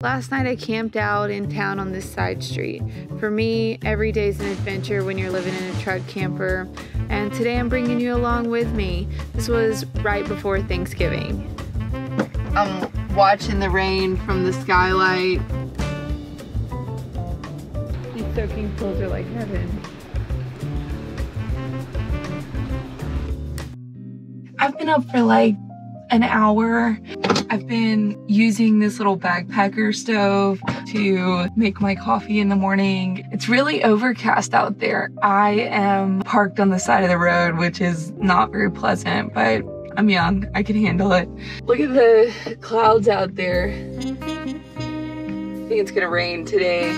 Last night I camped out in town on this side street. For me, every day's an adventure when you're living in a truck camper, and today I'm bringing you along with me. This was right before Thanksgiving. I'm watching the rain from the skylight. These soaking pools are like heaven. I've been up for like an hour. I've been using this little backpacker stove to make my coffee in the morning. It's really overcast out there. I am parked on the side of the road, which is not very pleasant, but I'm young, I can handle it. Look at the clouds out there. I think it's gonna rain today.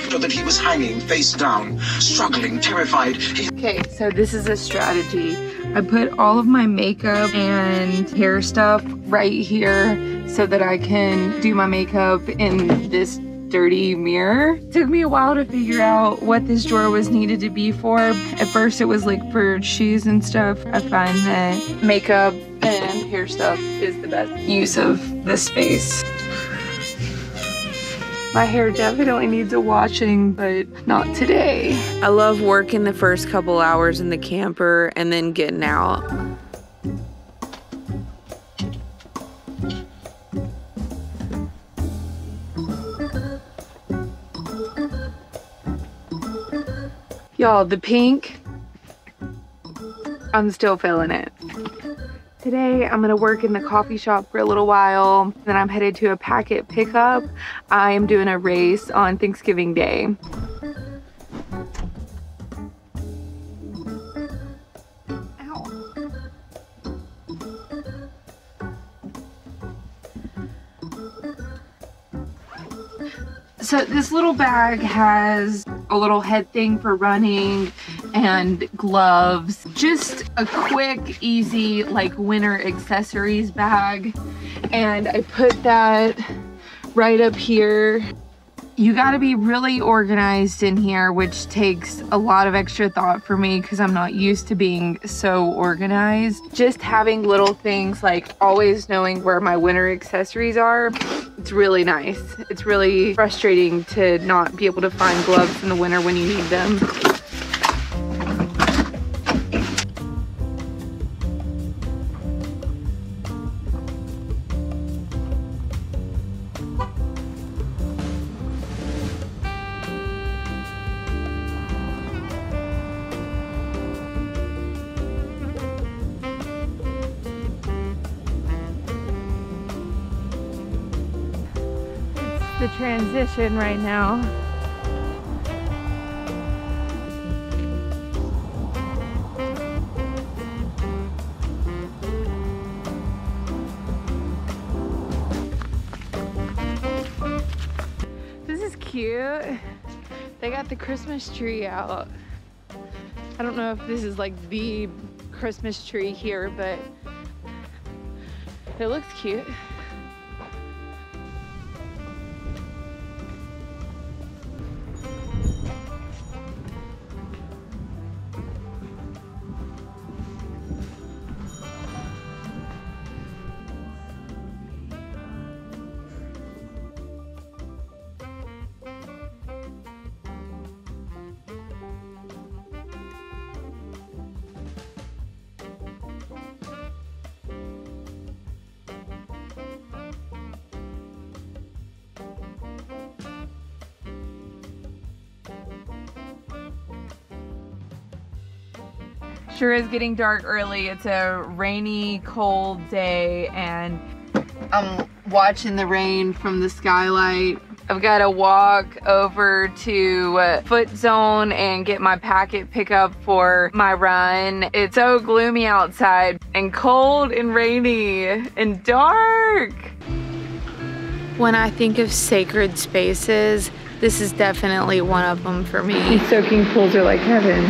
So that he was hanging face down, struggling, terrified. Okay, so this is a strategy. I put all of my makeup and hair stuff right here so that I can do my makeup in this dirty mirror. It took me a while to figure out what this drawer was needed to be for. At first it was like for shoes and stuff. I find that makeup and hair stuff is the best use of this space. My hair definitely needs a washing, but not today. I love working the first couple hours in the camper and then getting out. Y'all, the pink, I'm still feeling it. Today, I'm gonna work in the coffee shop for a little while, then I'm headed to a packet pickup. I am doing a race on Thanksgiving Day. Ow. So this little bag has a little head thing for running and gloves. Just a quick, easy, like winter accessories bag. And I put that right up here. You gotta be really organized in here, which takes a lot of extra thought for me because I'm not used to being so organized. Just having little things like always knowing where my winter accessories are, it's really nice. It's really frustrating to not be able to find gloves in the winter when you need them. The transition right now. This is cute. They got the Christmas tree out. I don't know if this is like the Christmas tree here, but it looks cute. Sure is getting dark early. It's a rainy, cold day, and I'm watching the rain from the skylight. I've got to walk over to Foot Zone and get my packet pickup for my run. It's so gloomy outside and cold and rainy and dark. When I think of sacred spaces, this is definitely one of them for me. These soaking pools are like heaven.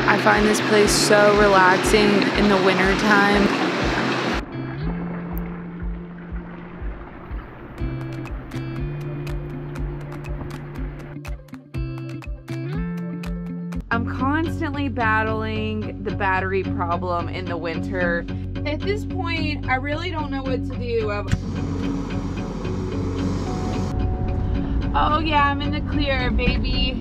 I find this place so relaxing in the winter time. I'm constantly battling the battery problem in the winter. At this point, I really don't know what to do. Oh yeah, I'm in the clear, baby.